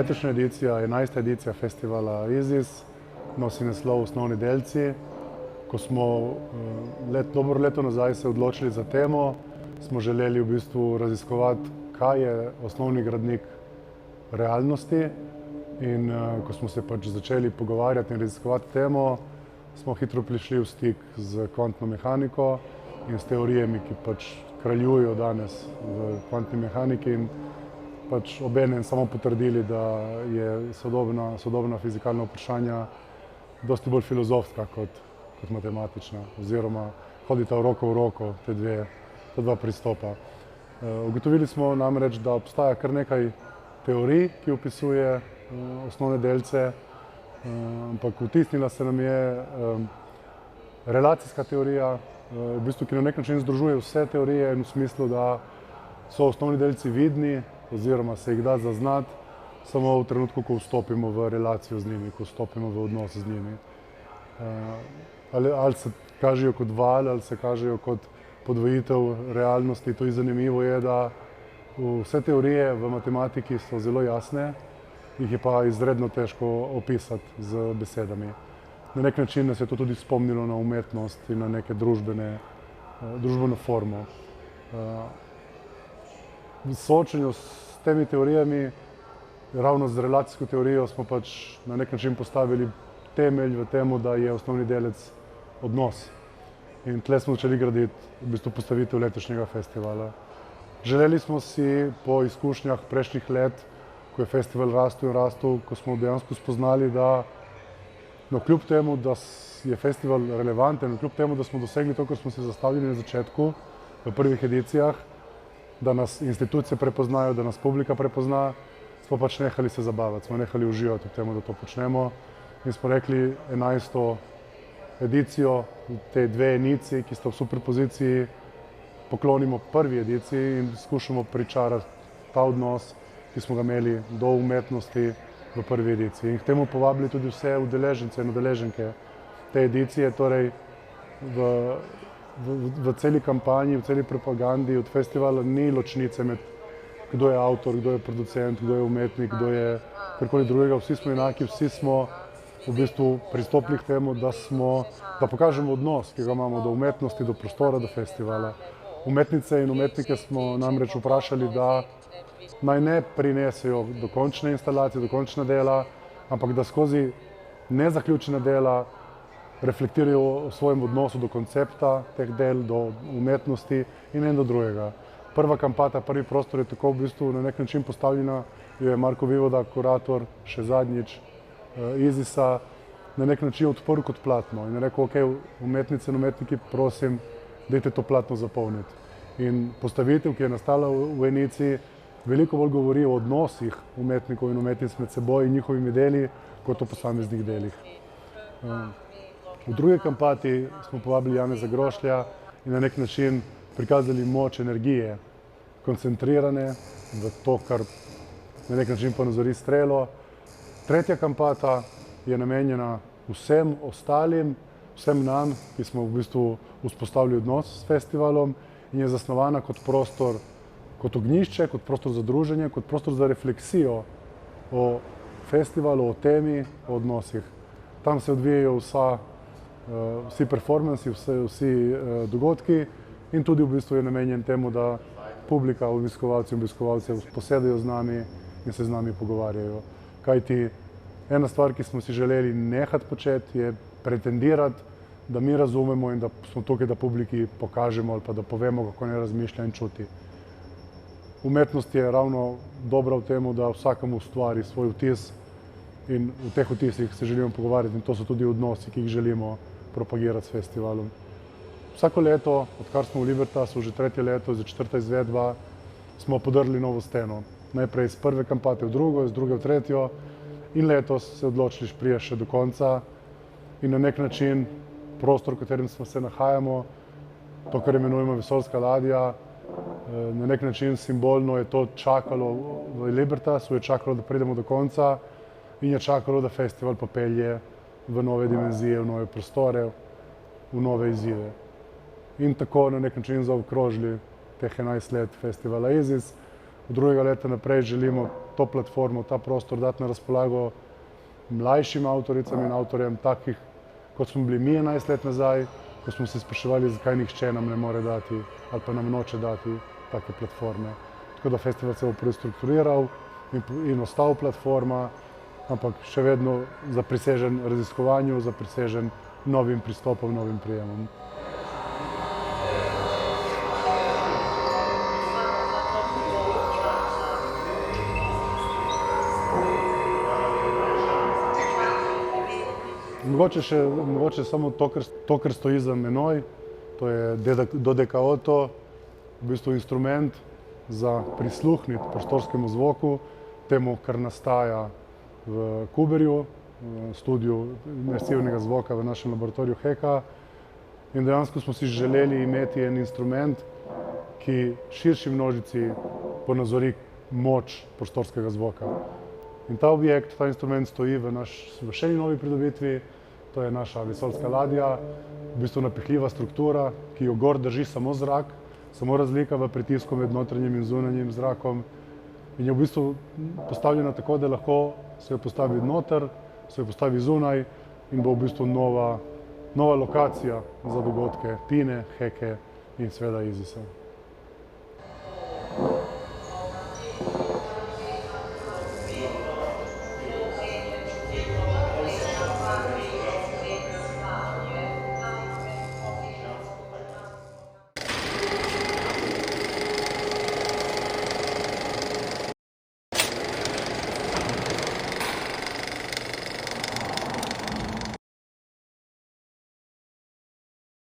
Letošnja edicija, 11. edicija festivala IZIS, nosi naslov Osnovni delci. Ko smo dobro leto nazaj se odločili za temo, smo želeli v bistvu raziskovati, kaj je osnovni gradnik realnosti. In ko smo se pač začeli pogovarjati in raziskovati temo, smo hitro prišli v stik z kvantno mehaniko in s teorijami, ki pač kraljujejo danes v kvantni mehaniki, in pač obenem samo potrdili, da je sodobna fizikalna vprašanja dosti bolj filozofska kot matematična, oziroma hodita roko v roko ta dva pristopa. Ugotovili smo namreč, da obstaja kar nekaj teorij, ki opisuje osnovne delce, ampak vtisnila se nam je relacijska teorija, v bistvu, ki na nek način združuje vse teorije in v smislu, da so osnovni delci vidni oziroma se jih da zaznati samo v trenutku, ko vstopimo v relacijo z njimi, ko vstopimo v odnos z njimi. Ali se kažejo kot val, ali se kažejo kot podvojitev realnosti. To je zanimivo, da vse teorije v matematiki so zelo jasne, jih je pa izredno težko opisati z besedami. Na nek način nas je to tudi spomnilo na umetnost in na neke družbeno formo. V soočenju s temi teorijami, ravno z relacijsko teorijo, smo pač na nek način postavili temelj v temu, da je osnovni delec odnos. In tle smo začeli graditi v bistvu postavitev letošnjega festivala. Želeli smo si po izkušnjah prejšnjih let, ko je festival rastel, ko smo dejansko spoznali, da kljub temu, da je festival relevanten, kljub temu, da smo dosegli to, kar smo si zastavili na začetku, v prvih edicijah, da nas institucije prepoznajo, da nas publika prepozna, smo pač nehali se zabavati, smo nehali uživati v temu, da to počnemo, in smo rekli 11. edicijo, te dve enici, ki sta v superpoziciji, poklonimo prvi ediciji in skušamo pričarati ta odnos, ki smo ga imeli do umetnosti v prvi ediciji. In k temu povabili tudi vse udeležence in udeleženke te edicije, torej v celi kampanji, v celi propagandi od festivala ni ločnice med kdo je avtor, kdo je producent, kdo je umetnik, kdo je karkoli drugega. Vsi smo enaki, vsi smo v bistvu pristopili k temu, da pokažemo odnos, ki ga imamo do umetnosti, do prostora, do festivala. Umetnice in umetnike smo namreč vprašali, da naj ne prinesejo dokončne instalacije, dokončna dela, ampak da skozi nezaključena dela reflektirajo o svojem odnosu do koncepta teh del, do umetnosti in en do drugega. Prva kampata, prvi prostor je tako v bistvu na nek način postavljena, je Marko Vivoda, kurator, še zadnjič IZIS-a, na nek način odprl kot platno in je rekel, ok, umetnice in umetniki, prosim, dajte to platno zapolniti. In postavitev, ki je nastala v Enici, veliko bolj govori o odnosih umetnikov in umetnic med seboj in njihovimi deli, kot o posameznih delih. V drugi kampati smo povabili Janeza Grošlja in na nek način prikazali moč energije, koncentrirane v to, kar na nek način ponazori strelo. Tretja kampata je namenjena vsem ostalim, vsem nam, ki smo v bistvu vzpostavili odnos s festivalom, in je zasnovana kot prostor, kot ognjišče, kot prostor za druženje, kot prostor za refleksijo o festivalu, o temi, o odnosih. Tam se odvijajo vsi performansi, vsi dogodki in tudi v bistvu je namenjen temu, da publika, obiskovalci in obiskovalce posedajo z nami in se z nami pogovarjajo. Kajti ena stvar, ki smo si želeli nehati početi, je pretendirati, da mi razumemo in da smo tukaj, da publiki pokažemo ali pa da povemo, kako ne razmišlja in čuti. Umetnost je ravno dobra v temu, da vsakemu ustvari svoj vtis in v teh vtisih se želimo pogovarjati in to so tudi odnosi, ki jih želimo propagirati s festivalom. Vsako leto, odkar smo v Libertasu, že tretje leto, za četrta izvedba, smo podrli novo steno. Najprej iz prve kampate v drugo, iz druge v tretjo in letos se odločili priti še do konca in na nek način prostor, v katerem se nahajamo, to, kar imenujemo vesoljska ladja, na nek način simbolno je to čakalo v Libertasu, je čakalo, da pridemo do konca in je čakalo, da festival popelje v nove dimenzije, v nove prostore, v nove izzive. In tako na nek način zaokrožili teh 11 let festivala IZIS. Od drugega leta naprej želimo to platformo, ta prostor dati na razpolago mlajšim avtoricam in avtorjem, takih, kot smo bili mi 11 let nazaj, ko smo se spraševali, zakaj nihče nam ne more dati ali pa nam noče dati take platforme. Tako da festival se bo prestrukturiral in ostal platforma, ampak še vedno zaprisežen raziskovanju, zaprisežen novim pristopom, novim prijemom. Mogoče samo to, kar stoji za menoj, to je dodekaoto, v bistvu instrument za prisluhniti prostorskemu zvoku, temu, kar nastaja v Kuberju, studiu imersivnega zvoka v našem laboratoriju Heka. In dejansko smo si želeli imeti en instrument, ki širši množici ponazori moč prostorskega zvoka. In ta objekt, ta instrument stoji v še eni novi pridobitvi, to je naša vesoljska ladja, v bistvu napihljiva struktura, ki jo gor drži samo zrak, samo razlika v pritisku med notranjim in zunanjim zrakom. In je v bistvu postavljena tako, da lahko se jo postavi noter, se jo postavi zunaj in bo v bistvu nova lokacija za dogodke Pine, Heke in seveda Izisa.